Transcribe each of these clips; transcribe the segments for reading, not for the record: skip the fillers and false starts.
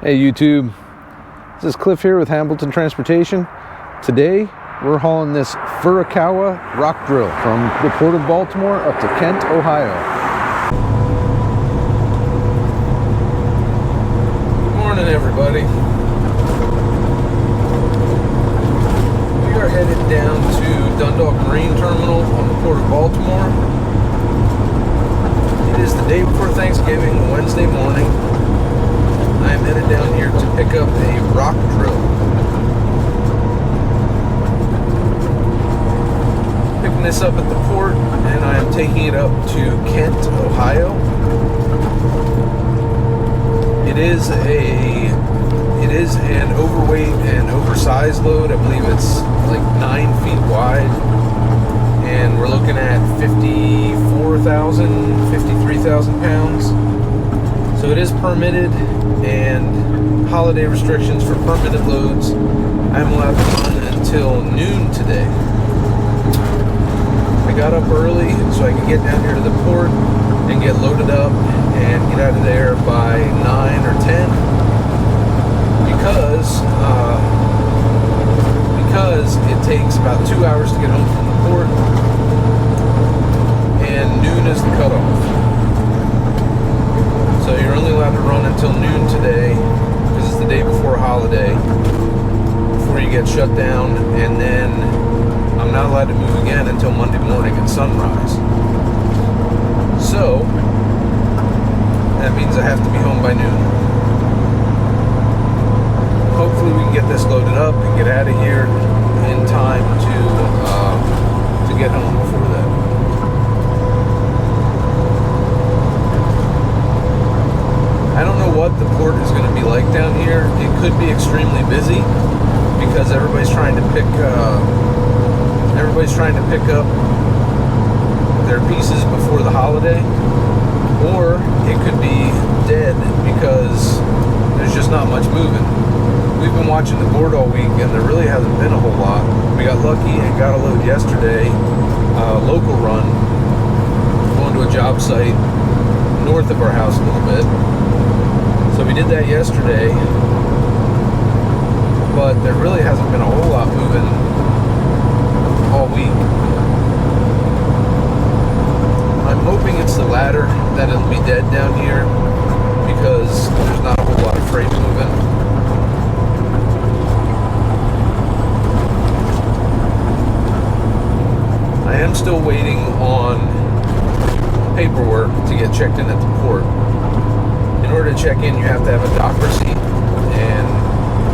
Hey YouTube, this is Cliff here with Hamilton Transportation. Today we're hauling this Furukawa rock drill from the port of Baltimore up to Kent, Ohio. Good morning everybody. We are headed down to Dundalk Marine Terminal on the port of Baltimore. It is the day before Thanksgiving, Wednesday morning. I am headed down here to pick up a rock drill. Picking this up at the port, and I am taking it up to Kent, Ohio. It is an overweight and oversized load. I believe it's like 9 feet wide, and we're looking at 53,000 pounds. So it is permitted, and holiday restrictions for permitted loads. I'm allowed to run until noon today. I got up early so I can get down here to the port and get loaded up and get out of there by 9 or 10 because it takes about 2 hours to get home from the port, and noon is the cutoff. So you're only allowed to run until noon today because it's the day before a holiday, before you get shut down, and then I'm not allowed to move again until Monday morning at sunrise. So that means I have to be home by noon. Hopefully we can get this loaded up and get out of here in time to get home before that. I don't know what the port is going to be like down here. It could be extremely busy because everybody's trying to pick up their pieces before the holiday, or it could be dead because there's just not much moving. We've been watching the board all week, and there really hasn't been a whole lot. We got lucky and got a load yesterday, local run, going to a job site north of our house a little bit. So we did that yesterday, but there really hasn't been a whole lot moving all week. I'm hoping it's the latter, that it'll be dead down here because there's not a whole lot of freight moving. I am still waiting on paperwork to get checked in at the port. In order to check in, you have to have a dock receipt, and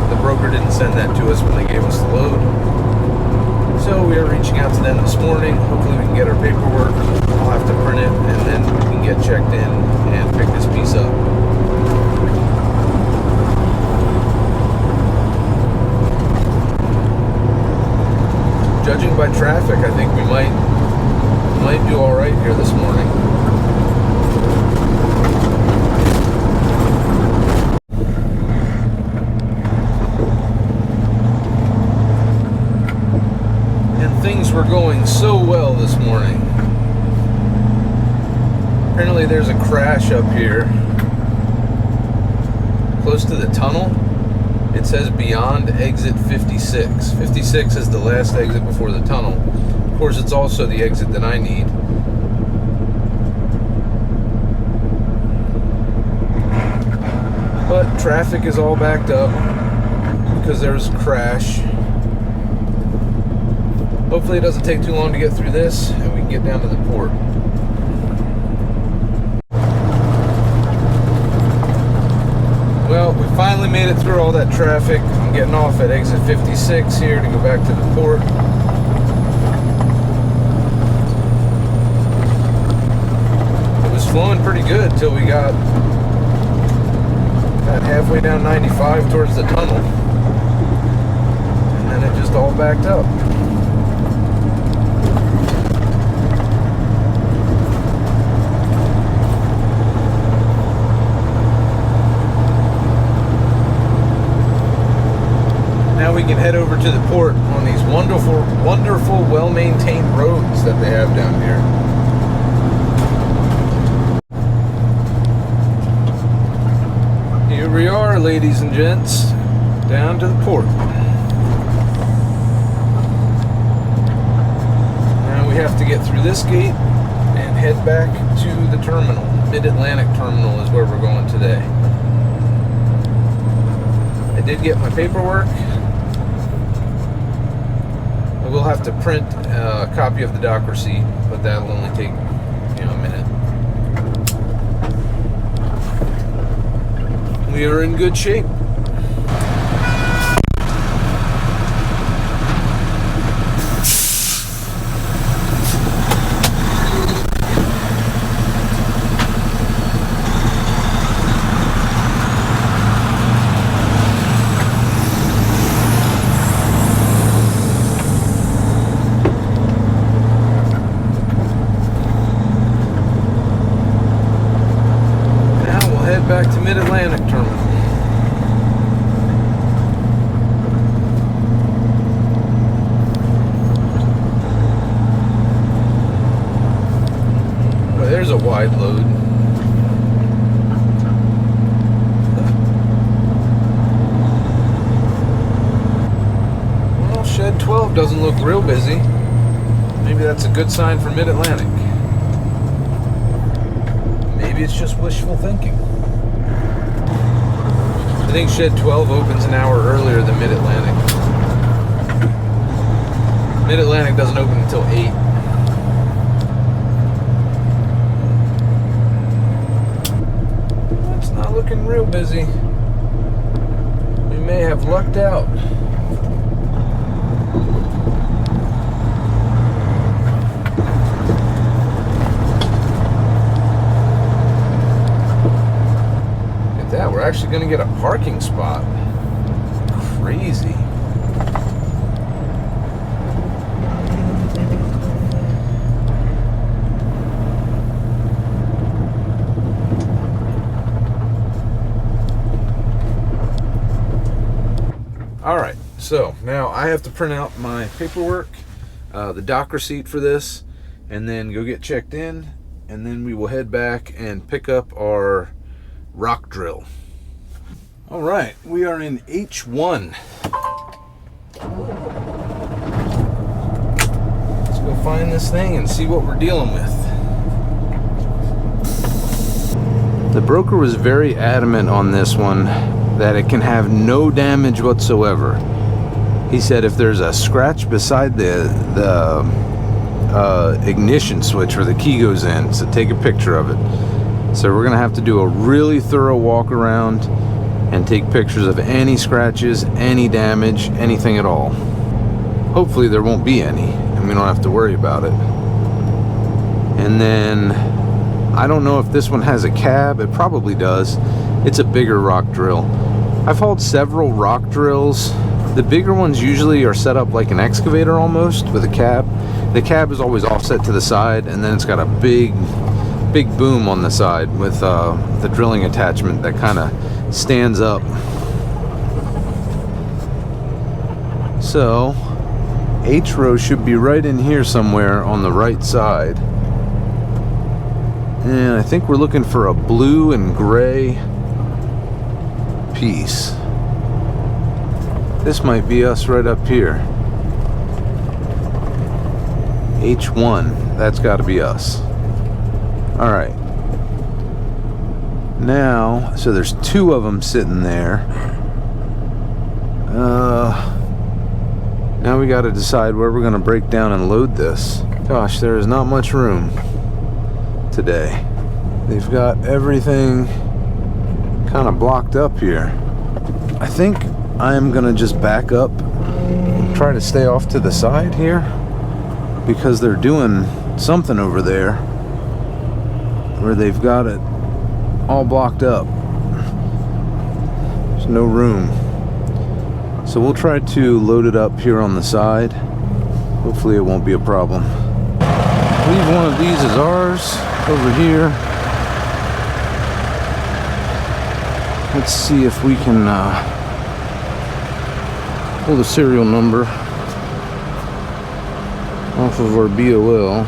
the broker didn't send that to us when they gave us the load. So we are reaching out to them this morning. Hopefully we can get our paperwork. I'll have to print it, and then we can get checked in and pick this piece up. Judging by traffic, I think we might do all right here this morning. Things were going so well this morning. Apparently there's a crash up here close to the tunnel. It says beyond exit 56. 56 is the last exit before the tunnel. Of course, it's also the exit that I need. But traffic is all backed up because there was a crash. Hopefully it doesn't take too long to get through this and we can get down to the port. Well, we finally made it through all that traffic. I'm getting off at exit 56 here to go back to the port. It was flowing pretty good until we got halfway down 95 towards the tunnel. And then it just all backed up. Now we can head over to the port on these wonderful, well-maintained roads that they have down here. we are, ladies and gents, down to the port. Now we have to get through this gate and head back to the terminal. Mid-Atlantic Terminal is where we're going today. I did get my paperwork. I will have to print a copy of the dock receipt, but that'll only take, a minute. We are in good shape. Back to Mid-Atlantic Terminal. Well, there's a wide load. Well, Shed 12 doesn't look real busy. Maybe that's a good sign for Mid-Atlantic. Maybe it's just wishful thinking. I think Shed 12 opens an hour earlier than Mid-Atlantic. Mid-Atlantic doesn't open until 8. It's not looking real busy. We may have lucked out. We're actually going to get a parking spot. Crazy. All right, so now I have to print out my paperwork, the dock receipt for this, and then go get checked in, and then we will head back and pick up our rock drill. All right, we are in H1. Let's go find this thing and see what we're dealing with. The broker was very adamant on this one that it can have no damage whatsoever. He said if there's a scratch beside the ignition switch where the key goes in, so take a picture of it. So we're gonna have to do a really thorough walk around and take pictures of any scratches, any damage, anything at all. Hopefully there won't be any and we don't have to worry about it. And then I don't know if this one has a cab. It probably does. It's a bigger rock drill. I've hauled several rock drills. The bigger ones usually are set up like an excavator almost with a cab. The cab is always offset to the side, and then it's got a big boom on the side with the drilling attachment that kind of stands up. So H-row should be right in here somewhere on the right side. And I think we're looking for a blue and gray piece. This might be us right up here. H1, that's got to be us. All right. Now, so there's two of them sitting there. Now we got to decide where we're going to break down and load this. Gosh, there is not much room today. They've got everything kind of blocked up here. I think I'm gonna just back up and try to stay off to the side here because they're doing something over there where they've got it all blocked up. There's no room. So we'll try to load it up here on the side. Hopefully it won't be a problem. Leave one of these as ours over here. Let's see if we can pull the serial number off of our BOL.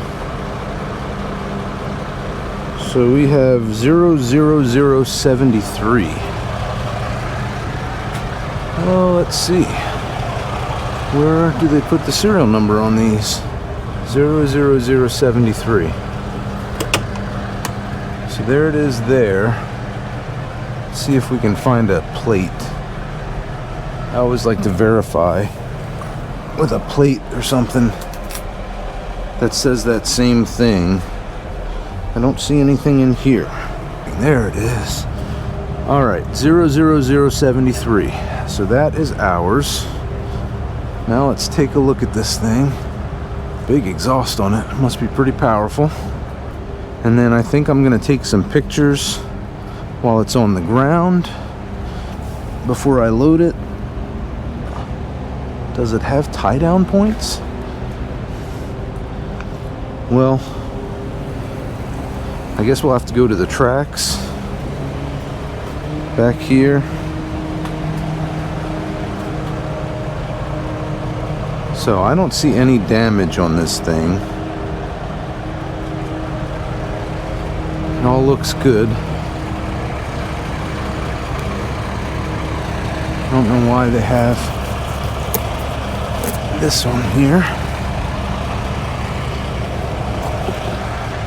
So we have 00073. let's see. Where do they put the serial number on these? 00073. So there it is there. Let's see if we can find a plate. I always like to verify with a plate or something that says that same thing. I don't see anything in here. There it is. Alright, 00073. So that is ours. Now let's take a look at this thing. Big exhaust on it. Must be pretty powerful. And then I think I'm going to take some pictures while it's on the ground before I load it. Does it have tie-down points? Well, I guess we'll have to go to the tracks back here. So I don't see any damage on this thing. It all looks good. I don't know why they have this one here.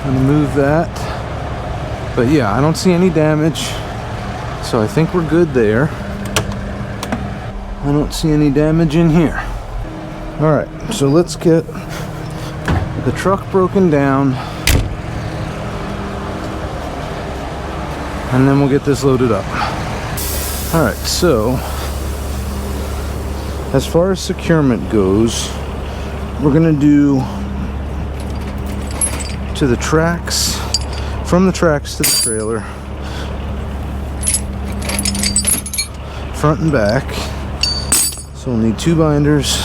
I'm gonna move that. But yeah, I don't see any damage. So I think we're good there. I don't see any damage in here. Alright, so let's get the truck broken down. And then we'll get this loaded up. Alright, so as far as securement goes, we're gonna do to the tracks, from the tracks to the trailer, front and back. So we'll need 2 binders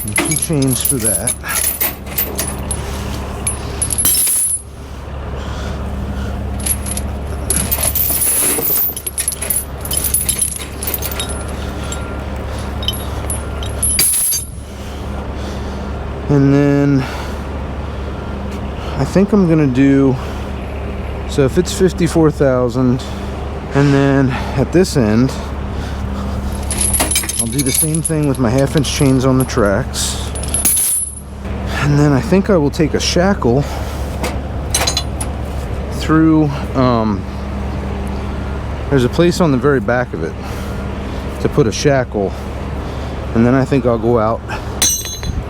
and 2 chains for that. And then I think I'm gonna do, so if it's 54,000, and then at this end I'll do the same thing with my 1/2-inch chains on the tracks. And then I think I will take a shackle through, there's a place on the very back of it to put a shackle, and then I think I'll go out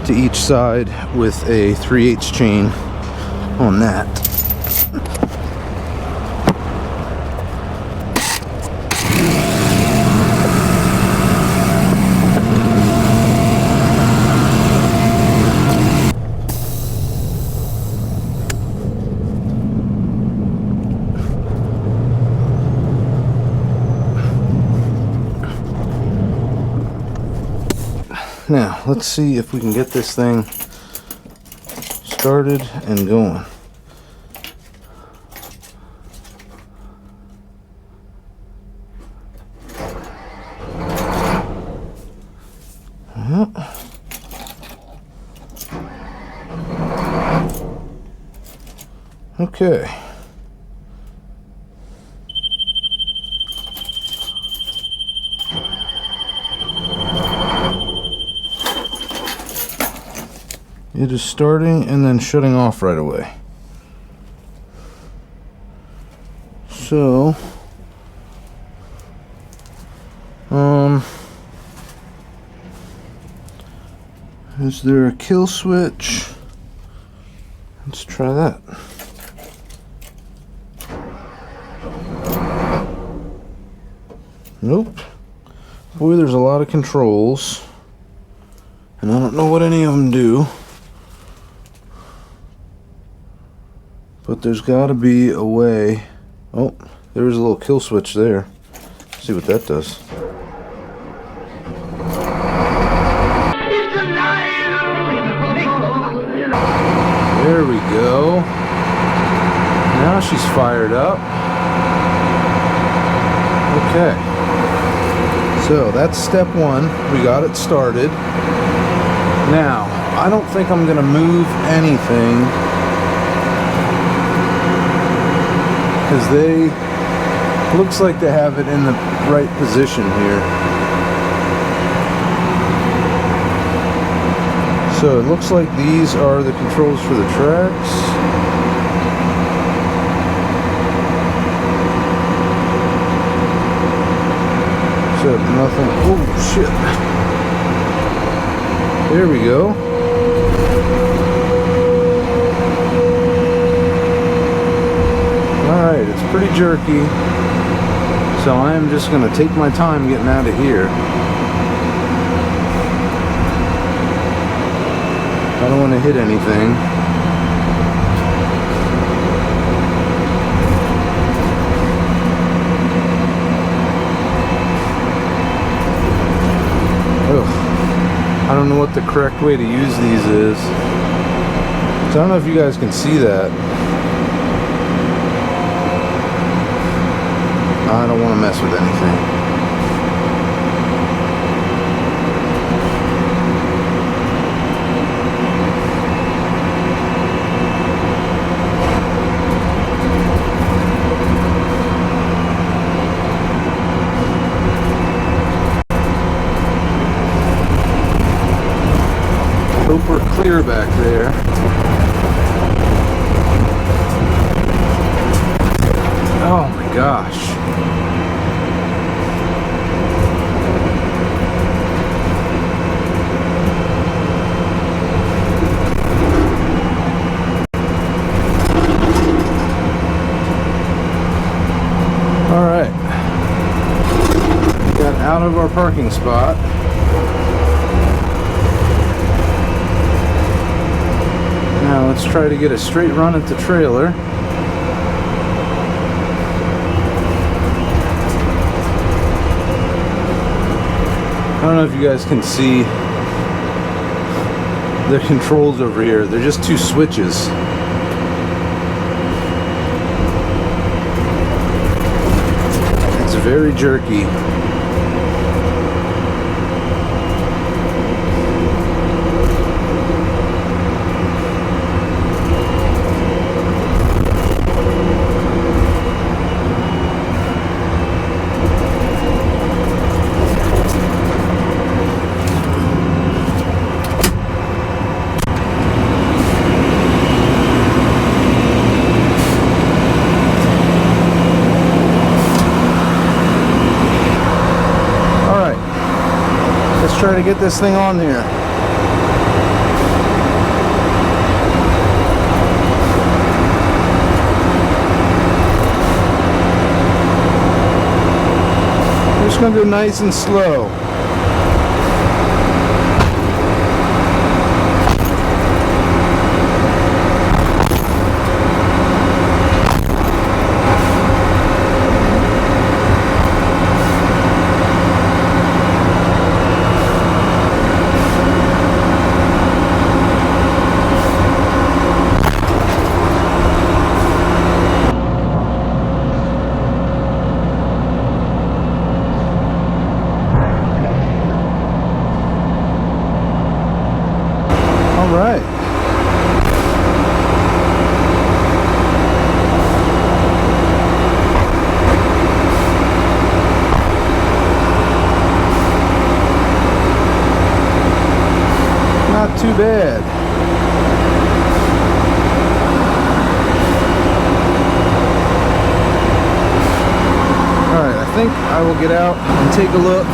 to each side with a 3/8 chain on that. Now, let's see if we can get this thing started and going. Okay. It is starting and then shutting off right away. So, is there a kill switch? Let's try that. Nope. Boy, there's a lot of controls, and I don't know what any of them do. But there's got to be a way. Oh, there's a little kill switch there. Let's see what that does. There we go. Now she's fired up. Okay. So that's step 1. We got it started. Now, I don't think I'm going to move anything, because looks like they have it in the right position here. So it looks like these are the controls for the tracks. Except nothing. Oh shit. There we go. Alright, it's pretty jerky. So I am just going to take my time getting out of here. I don't want to hit anything. Ugh. I don't know what the correct way to use these is. So I don't know if you guys can see that. I don't want to mess with anything. Hope we're clear back there. Oh my gosh. All right. Got out of our parking spot. Now let's try to get a straight run at the trailer. I don't know if you guys can see the controls over here. They're just two switches. It's very jerky. Try to get this thing on there. We're just going to go nice and slow. Right. Not too bad. Alright, I think I will get out and take a look.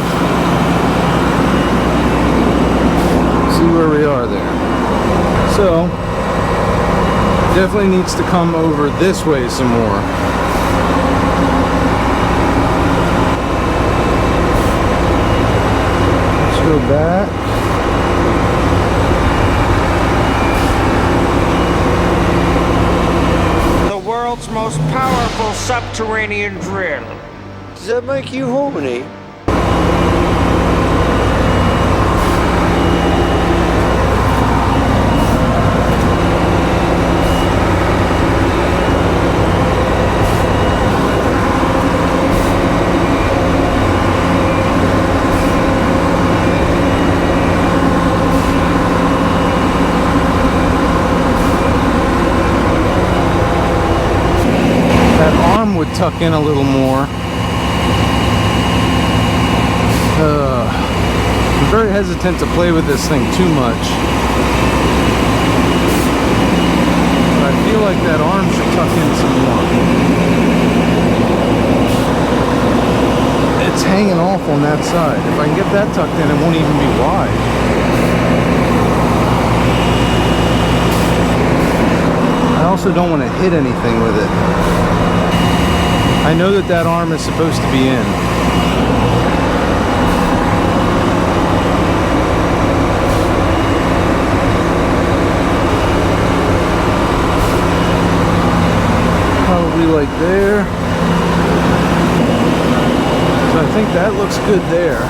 See where we are there. So, definitely needs to come over this way some more. Let's go back. The world's most powerful subterranean drill. Does that make you horny? Would tuck in a little more. I'm very hesitant to play with this thing too much. like that arm should tuck in some more. It's hanging off on that side. If I can get that tucked in, it won't even be wide. I also don't want to hit anything with it. I know that that arm is supposed to be in. Probably like there. So I think that looks good there.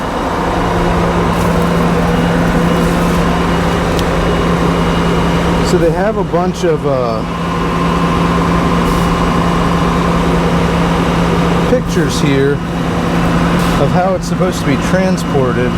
So they have a bunch of pictures here of how it's supposed to be transported.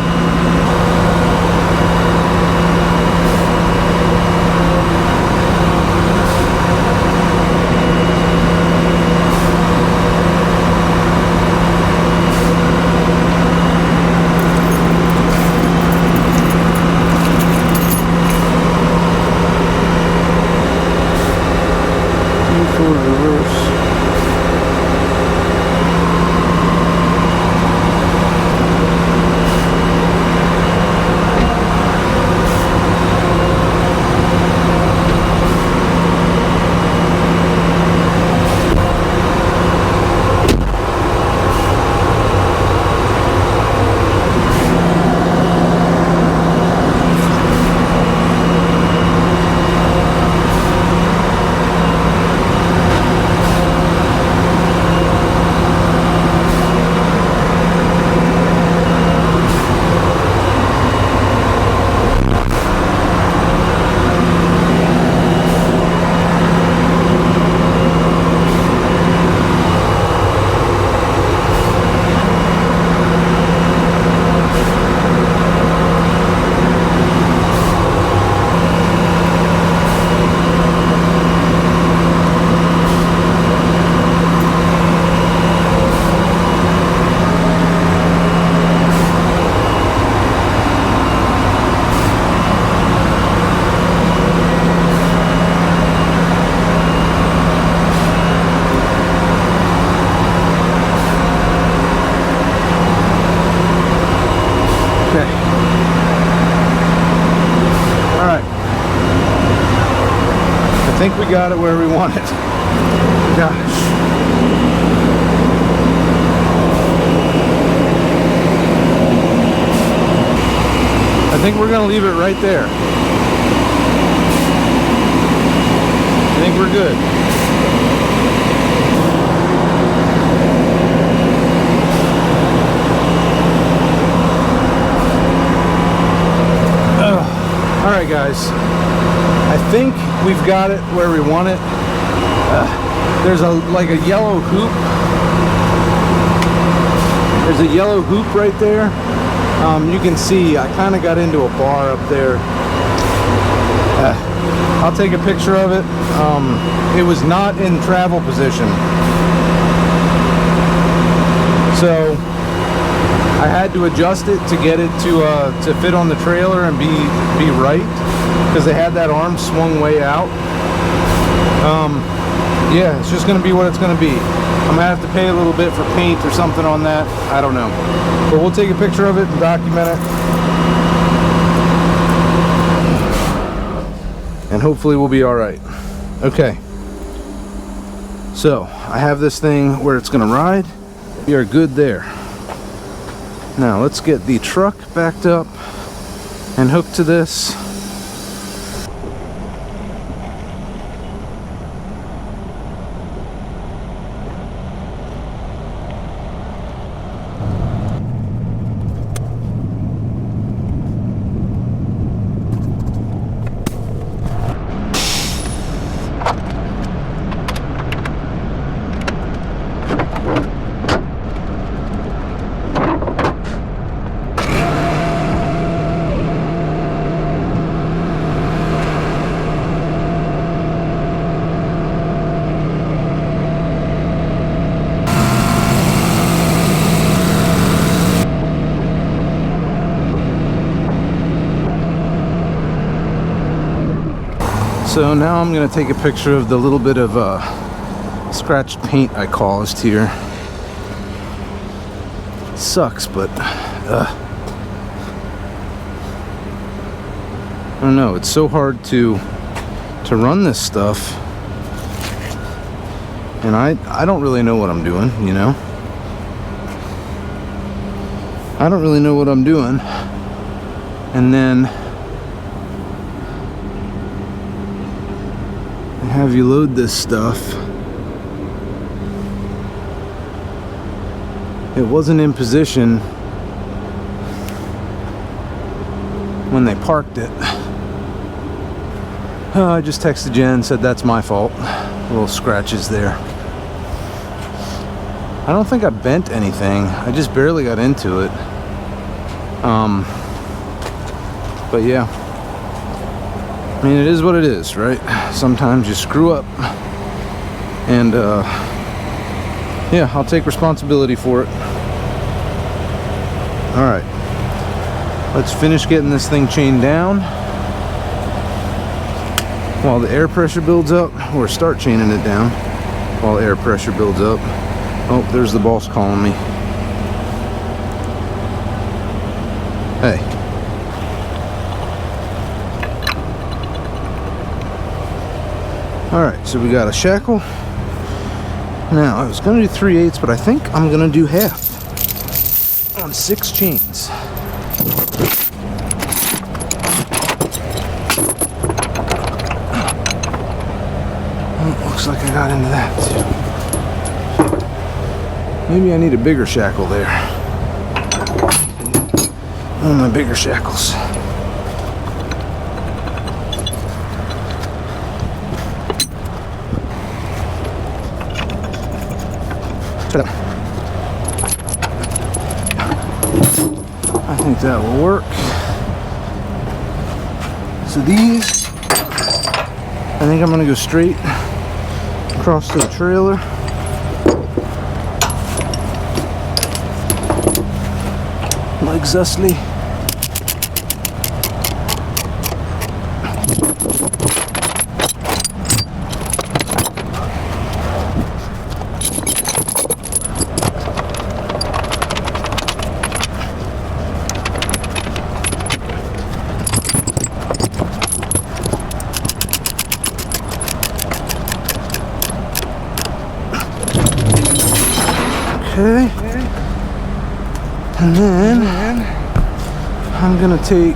I think we got it where we want it. Gosh. I think we're gonna leave it right there. I think we're good. All right, guys. I think we've got it where we want it. There's like a yellow hoop. There's a yellow hoop right there. You can see I kind of got into a bar up there. I'll take a picture of it. It was not in travel position, so I had to adjust it to get it to fit on the trailer and be right, because they had that arm swung way out. Yeah, it's just gonna be what it's gonna be. I'm gonna have to pay a little bit for paint or something on that. I don't know, but we'll take a picture of it and document it, and hopefully we'll be all right. Okay, so I have this thing where it's gonna ride. We are good there. Now let's get the truck backed up and hooked to this. So now I'm gonna take a picture of the little bit of scratched paint I caused here. Sucks, but I don't know, it's so hard to run this stuff, and I don't really know what I'm doing, you know. I don't really know what I'm doing, and then have you load this stuff. It wasn't in position when they parked it. I just texted Jen, said that's my fault. Little scratches there. I don't think I bent anything. I just barely got into it. But yeah. I mean, it is what it is, right? Sometimes you screw up. And yeah, I'll take responsibility for it. All right. Let's finish getting this thing chained down while the air pressure builds up, or start chaining it down while air pressure builds up. Oh, there's the boss calling me. Hey. All right, so we got a shackle. Now, I was gonna do 3/8, but I think I'm gonna do half on 6 chains. Looks like I got into that too. Maybe I need a bigger shackle there. One of my bigger shackles. I think that will work. So these, I think I'm gonna go straight across to the trailer. Legs thusly. Okay. And then I'm gonna take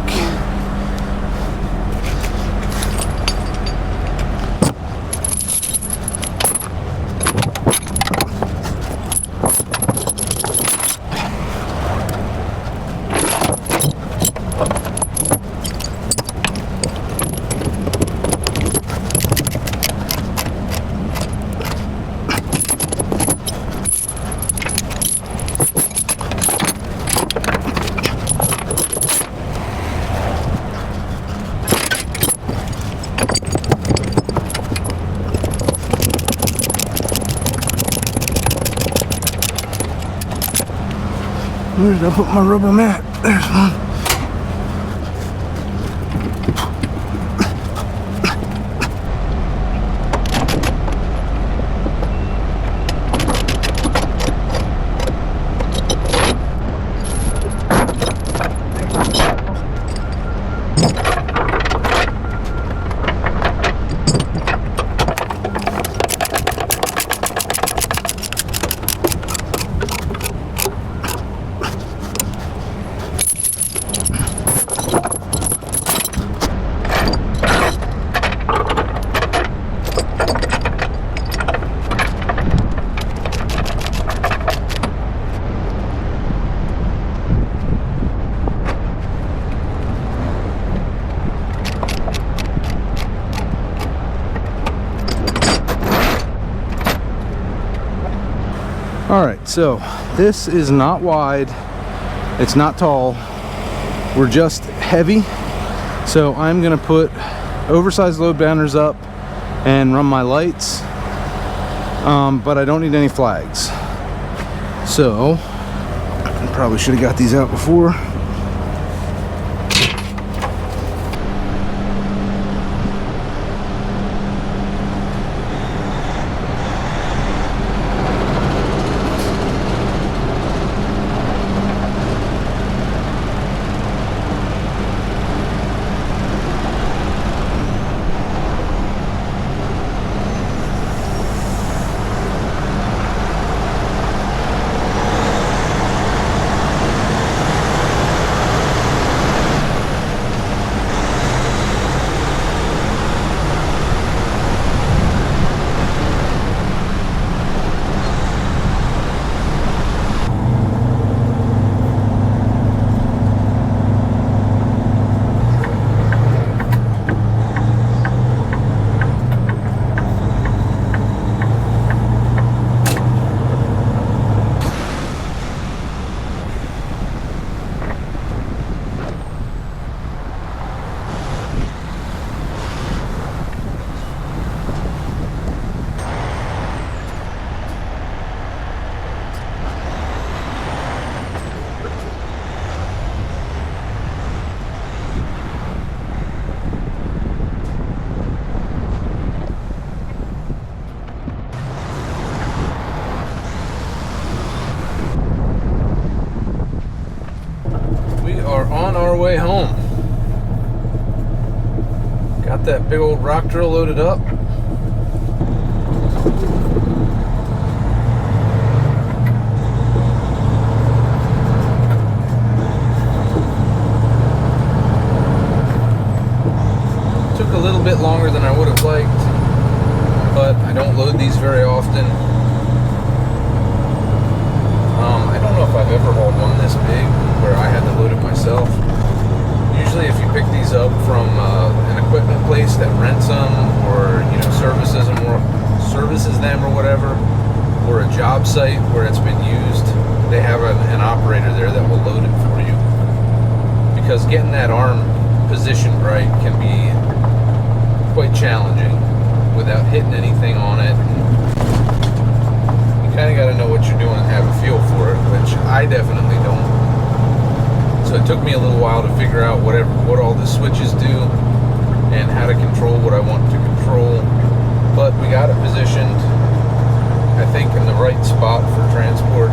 where did I put my rubber mat? There's one. All right, so this is not wide, it's not tall, we're just heavy. So I'm gonna put oversized load banners up and run my lights, but I don't need any flags. So I probably should have got these out before. way home. Got that big old rock drill loaded up. Took a little bit longer than I would have liked, but I don't load these very often. I don't know if I've ever hauled one this big where I had to load it myself. Usually if you pick these up from an equipment place that rents them or services them or whatever, or a job site where it's been used, they have an operator there that will load it for you. Because getting that arm positioned right can be quite challenging without hitting anything on it. You kind of got to know what you're doing and have a feel for it, which I definitely don't. So it took me a little while to figure out what all the switches do and how to control what I want to control. But we got it positioned, I think, in the right spot for transport.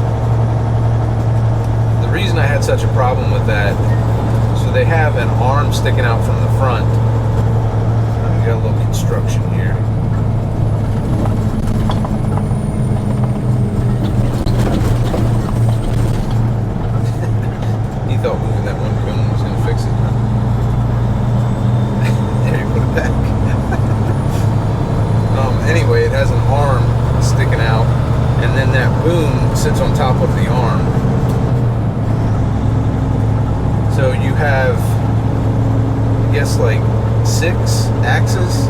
The reason I had such a problem with that, so they have an arm sticking out from the front. We got a little construction here. He thought moving that one boom was going to fix it. There, you put it back. Anyway, it has an arm sticking out, and then that boom sits on top of the arm. So you have, I guess, like 6 axes,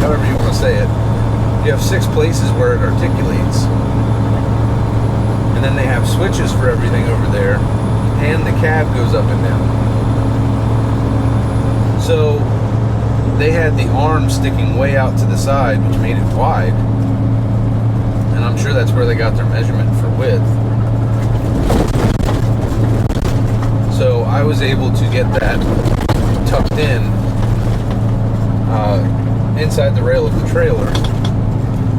however you want to say it. You have 6 places where it articulates. And then they have switches for everything over there, and the cab goes up and down. So they had the arm sticking way out to the side, which made it wide. And I'm sure that's where they got their measurement for width. So I was able to get that tucked in inside the rail of the trailer.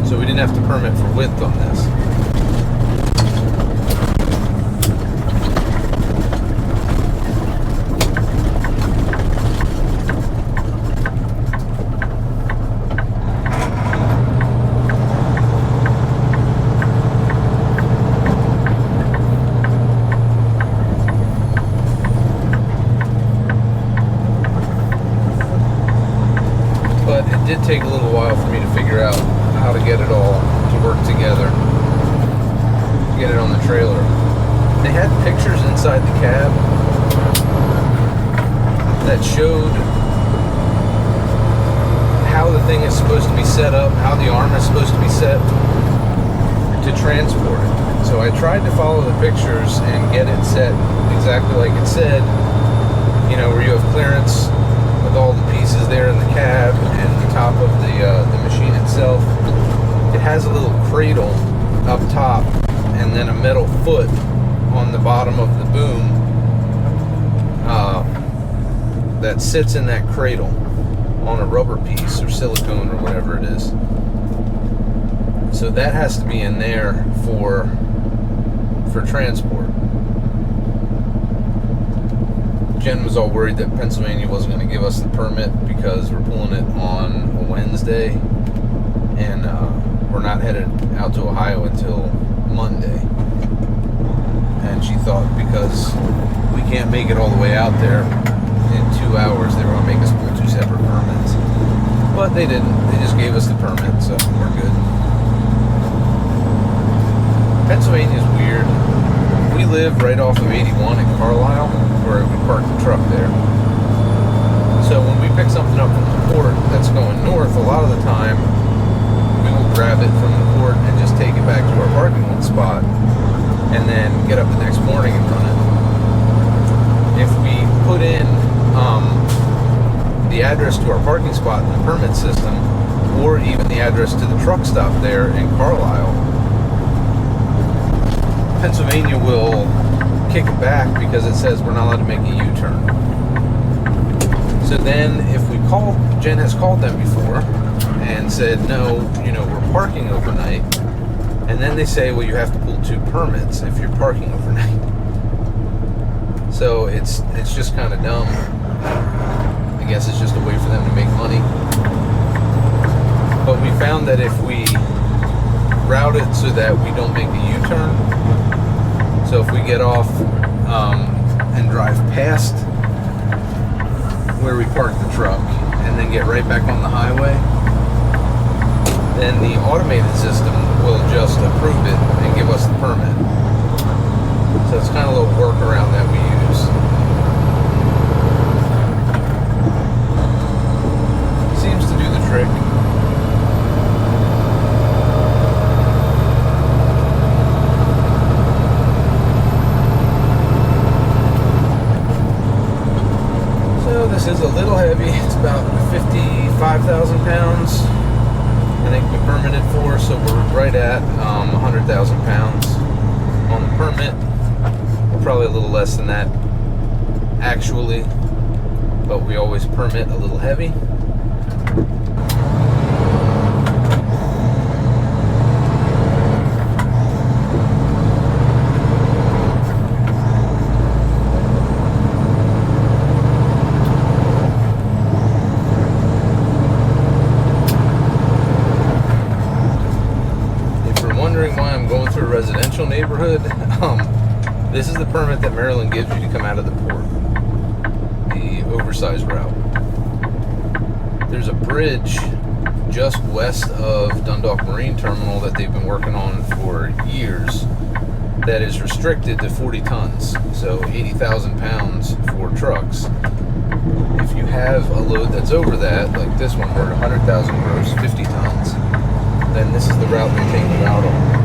So we didn't have to permit for width on this. It did take a little while for me to figure out how to get it all to work together, to get it on the trailer. They had pictures inside the cab that showed how the thing is supposed to be set up, how the arm is supposed to be set to transport it. So I tried to follow the pictures and get it set exactly like it said, where you have clearance with all the pieces there in the cab and the top of the machine itself. It has a little cradle up top and then a metal foot on the bottom of the boom that sits in that cradle on a rubber piece or silicone or whatever it is. So that has to be in there for transport. Jen was all worried that Pennsylvania wasn't going to give us the permit because we're pulling it on a Wednesday, and we're not headed out to Ohio until Monday. And she thought because we can't make it all the way out there in 2 hours, they were going to make us pull 2 separate permits. But they didn't. They just gave us the permit, so we're good. Pennsylvania's weird. We live right off of 81 in Carlisle, where we parked the truck there. So when we pick something up from the port that's going north, a lot of the time we will grab it from the port and just take it back to our parking lot spot and then get up the next morning and run it. If we put in the address to our parking spot in the permit system, or even the address to the truck stop there in Carlisle, Pennsylvania will kick it back because it says we're not allowed to make a U-turn. So then if we call, Jen has called them before and said, no, we're parking overnight. And then they say, well, you have to pull 2 permits if you're parking overnight. So it's just kind of dumb. I guess it's just a way for them to make money. But we found that if we route it so that we don't make a U-turn, so if we get off and drive past where we parked the truck and then get right back on the highway, then the automated system will just approve it and give us the permit. So it's kind of a little workaround that we use. Seems to do the trick. So this is a little heavy. It's about 55,000 pounds. I think we permitted for, so we're right at 100,000 pounds on the permit. Probably a little less than that actually, but we always permit a little heavy. If you're wondering why I'm going through a residential neighborhood, this is the permit that Maryland gives you to come out of the port, the oversized route. There's a bridge just west of Dundalk Marine Terminal that they've been working on for years that is restricted to 40 tons, so 80,000 pounds for trucks. If you have a load that's over that, like this one, we're 100,000 gross, 50 tons, then this is the route they take you out on.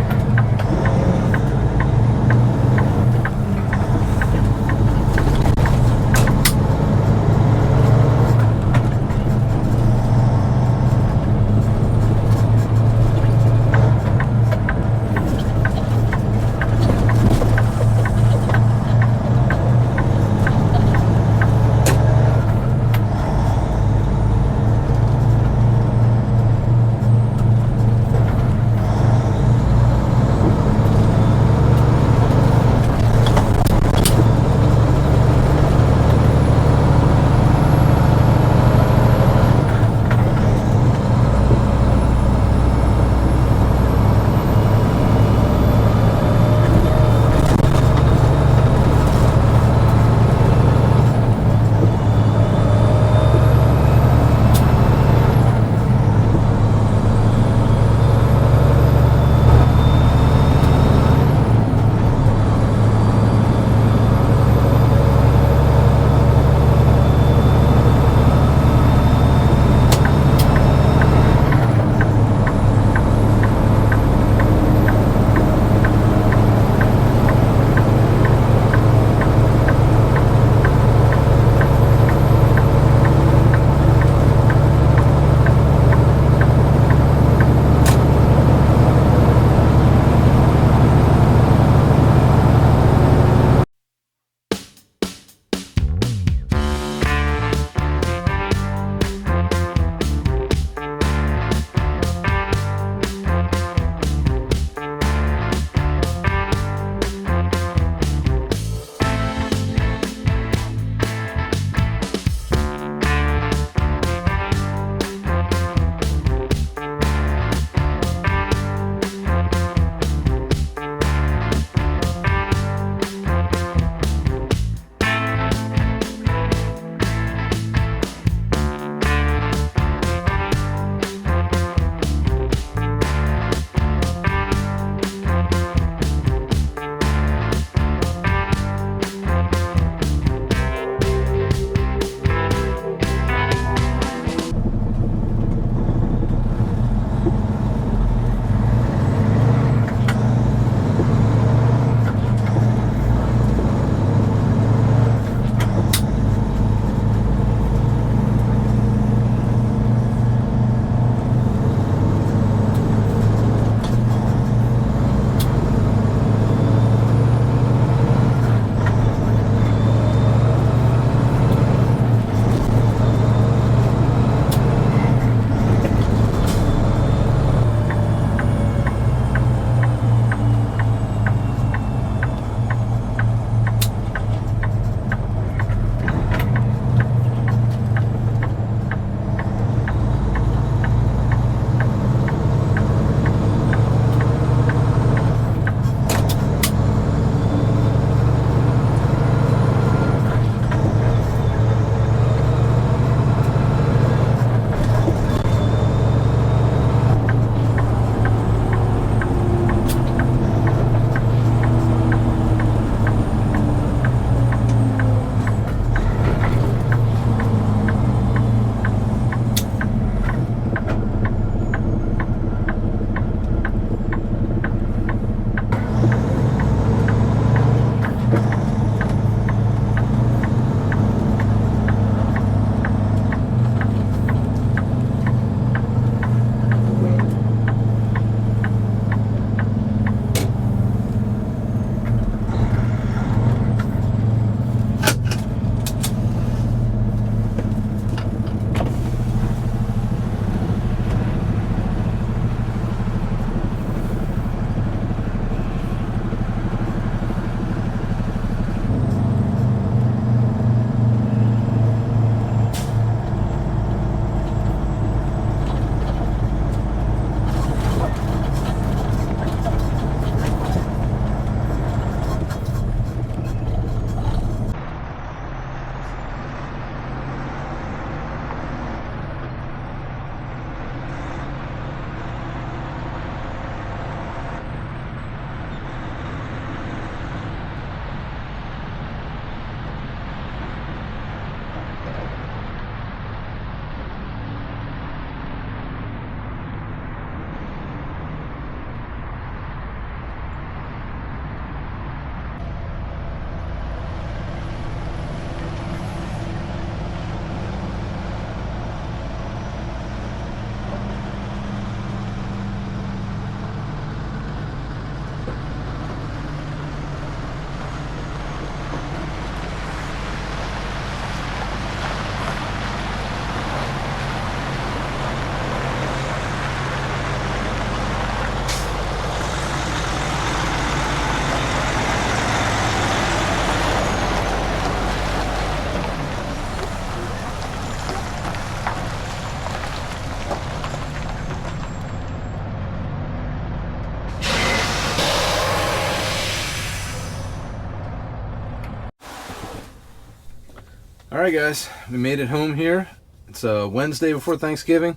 Alright guys, we made it home here. It's a Wednesday before Thanksgiving.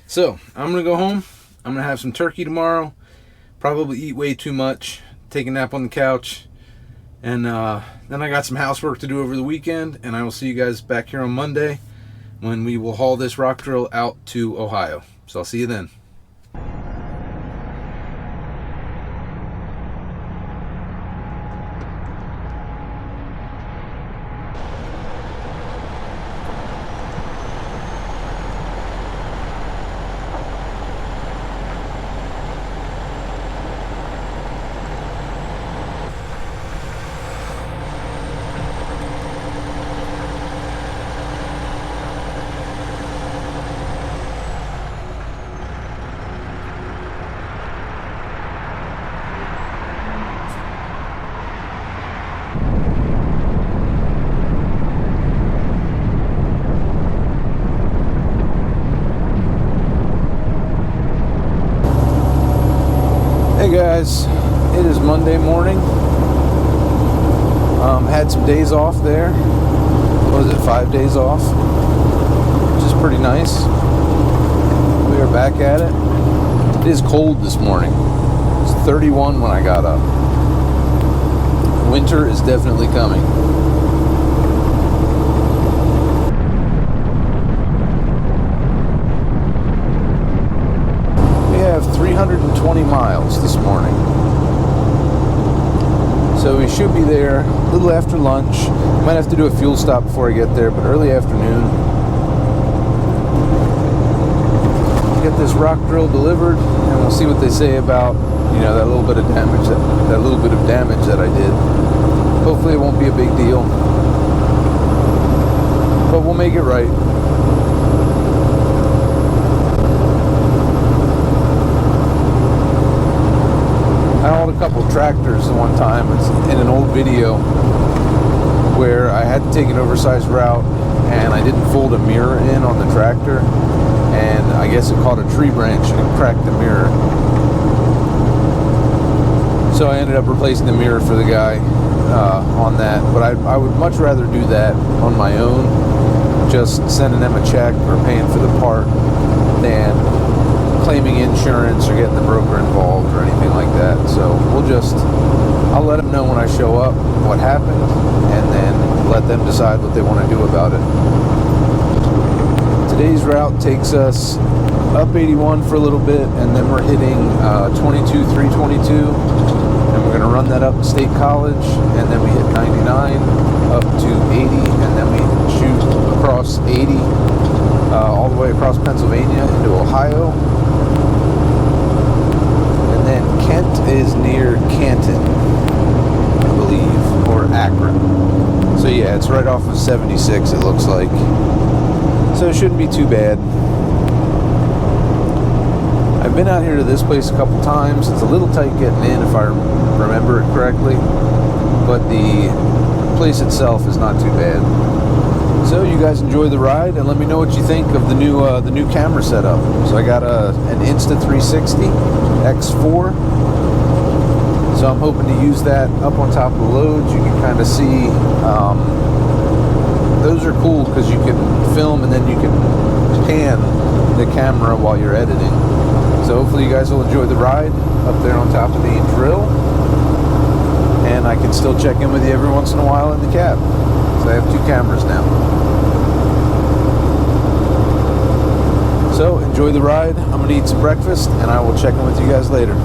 So, I'm going to go home. I'm going to have some turkey tomorrow. Probably eat way too much. Take a nap on the couch. And then I got some housework to do over the weekend. And I will see you guys back here on Monday when we will haul this rock drill out to Ohio. So I'll see you then. Hey guys, it is Monday morning. Had some days off there. What was it, 5 days off? Which is pretty nice. We are back at it. It is cold this morning. It's 31 when I got up. Winter is definitely coming. We have 320 miles this morning. So we should be there a little after lunch. Might have to do a fuel stop before I get there, but early afternoon. Get this rock drill delivered, and we'll see what they say about, you know, that little bit of damage that I did. Hopefully it won't be a big deal, but we'll make it right. I hauled a couple tractors at one time. It's in an old video where I had to take an oversized route and I didn't fold a mirror in on the tractor, and I guess it caught a tree branch and it cracked the mirror. So I ended up replacing the mirror for the guy on that, but I would much rather do that on my own, just sending them a check or paying for the part, than claiming insurance or getting the broker involved or anything like that. So I'll let them know when I show up what happened, and then let them decide what they want to do about it. Today's route takes us up 81 for a little bit, and then we're hitting 22-322, and we're going to run that up to State College, and then we hit 99 up to 80, and then we shoot across 80 all the way across Pennsylvania into Ohio. And then Kent is near Canton, I believe, or Akron. So yeah, it's right off of 76, it looks like. So it shouldn't be too bad. I've been out here to this place a couple times. It's a little tight getting in, if I remember it correctly, but the place itself is not too bad. So you guys enjoy the ride, and let me know what you think of the new camera setup. So I got an Insta360 X4. So I'm hoping to use that up on top of the loads. You can kind of see. Those are cool because you can film and then you can pan the camera while you're editing. So hopefully you guys will enjoy the ride up there on top of the drill, and I can still check in with you every once in a while in the cab. So I have 2 cameras now. So enjoy the ride. I'm going to eat some breakfast, and I will check in with you guys later.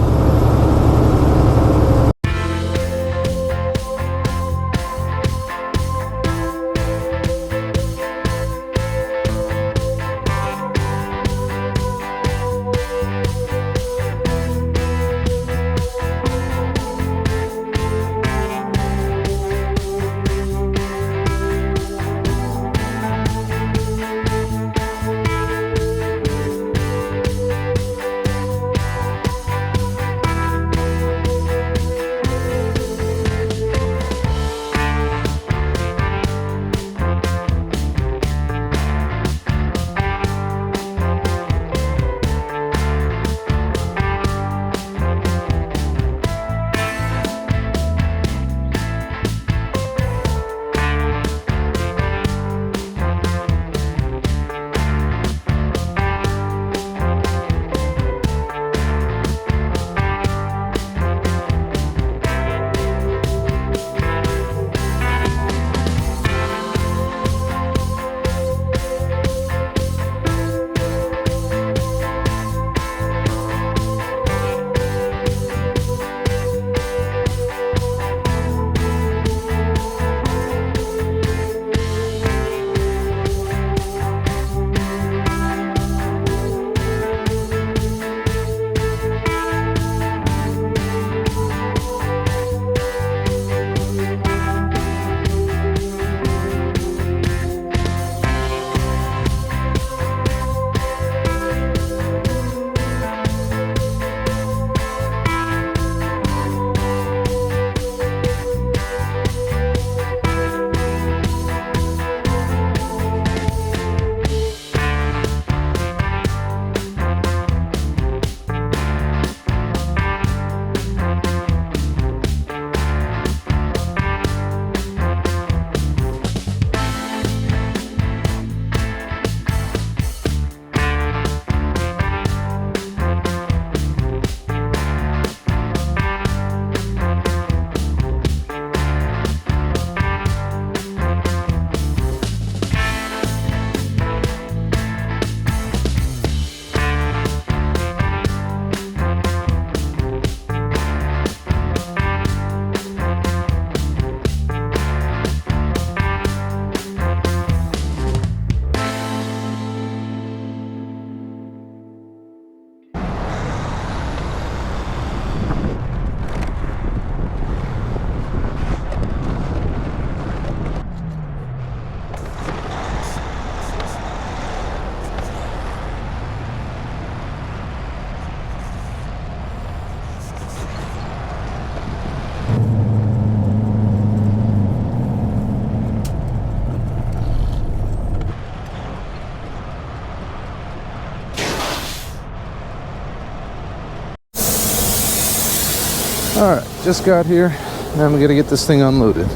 Alright, just got here. Now I'm gonna get this thing unloaded.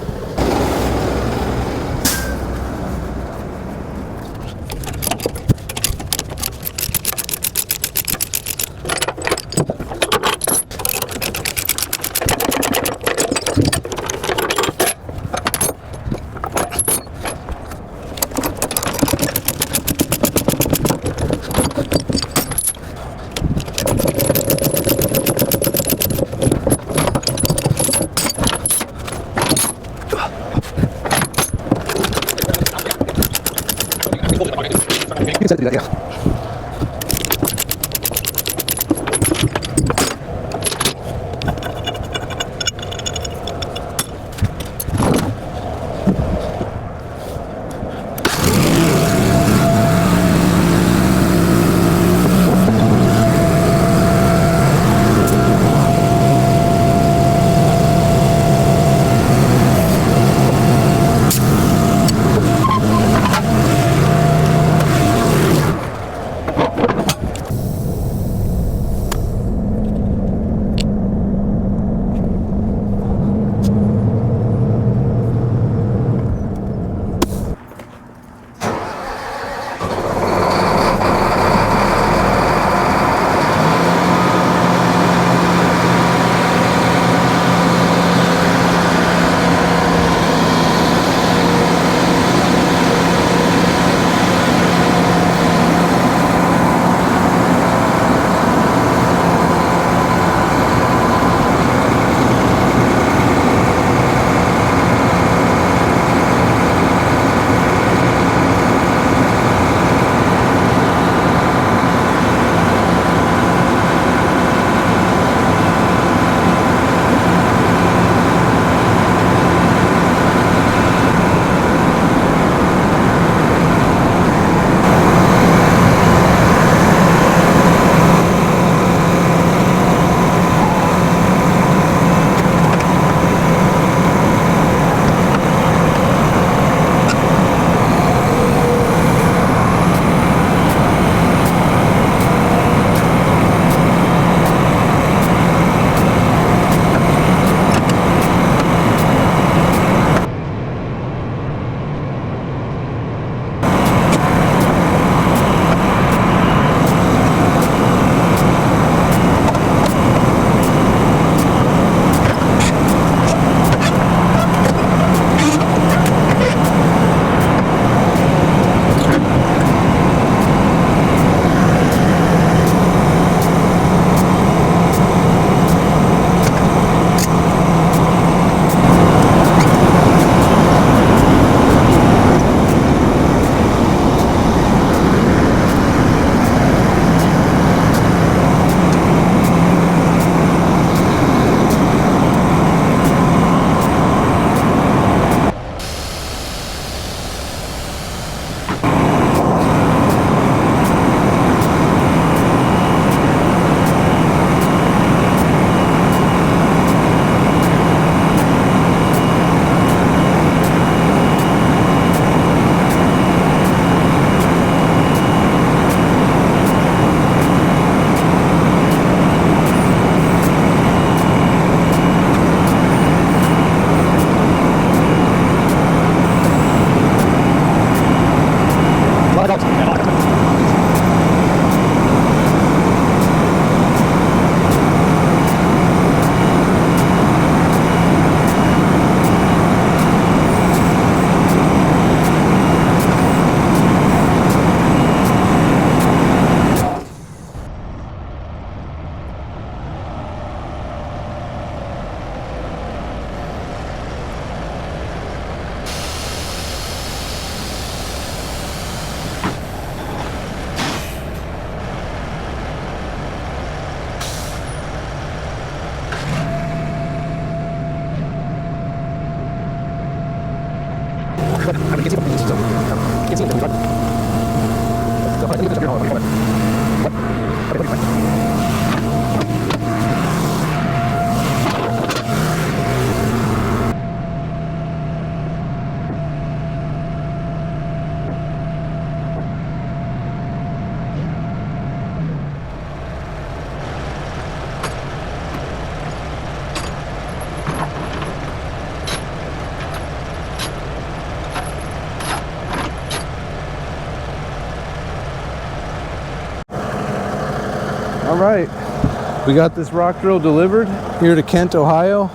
right. We got this rock drill delivered here to Kent, Ohio.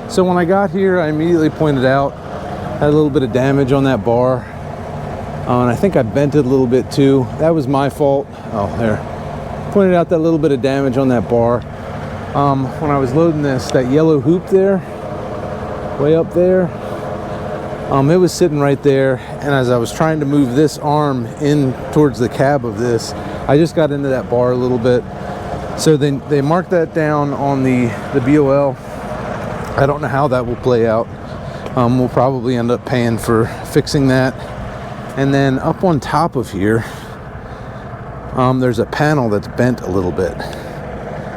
So when I got here, I immediately pointed out, had a little bit of damage on that bar. And I think I bent it a little bit too. That was my fault. Oh, there. Pointed out that little bit of damage on that bar. When I was loading this, that yellow hoop there, way up there, it was sitting right there. And as I was trying to move this arm in towards the cab of this, I just got into that bar a little bit. So they marked that down on the BOL. I don't know how that will play out. We'll probably end up paying for fixing that. And then up on top of here, there's a panel that's bent a little bit.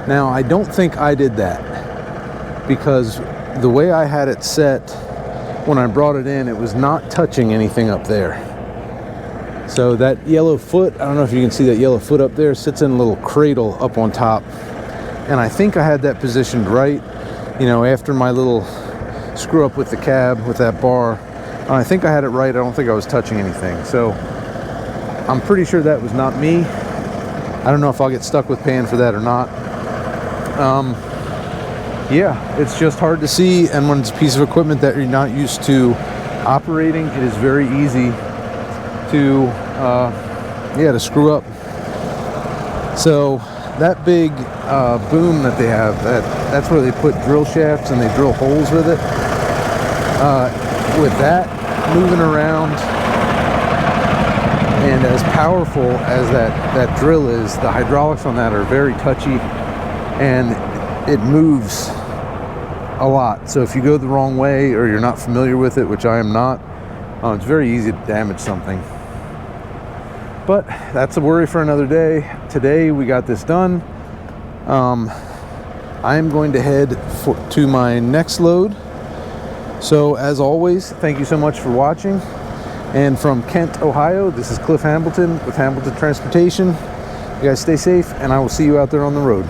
Now, I don't think I did that, because the way I had it set when I brought it in, it was not touching anything up there. So that yellow foot, I don't know if you can see that yellow foot up there, sits in a little cradle up on top. And I think I had that positioned right, you know, after my little screw up with the cab, with that bar. I think I had it right. I don't think I was touching anything. So I'm pretty sure that was not me. I don't know if I'll get stuck with paying for that or not. Yeah, it's just hard to see, and when it's a piece of equipment that you're not used to operating, it is very easy to to screw up. So that big boom that they have, that's where they put drill shafts and they drill holes with it. With that moving around, and as powerful as that drill is, the hydraulics on that are very touchy, and it moves a lot. So if you go the wrong way or you're not familiar with it, which I am not, it's very easy to damage something. But that's a worry for another day. Today we got this done. I am going to head to my next load. So as always, thank you so much for watching. And from Kent, Ohio, this is Cliff Hambleton with Hambleton Transportation. You guys stay safe, and I will see you out there on the road.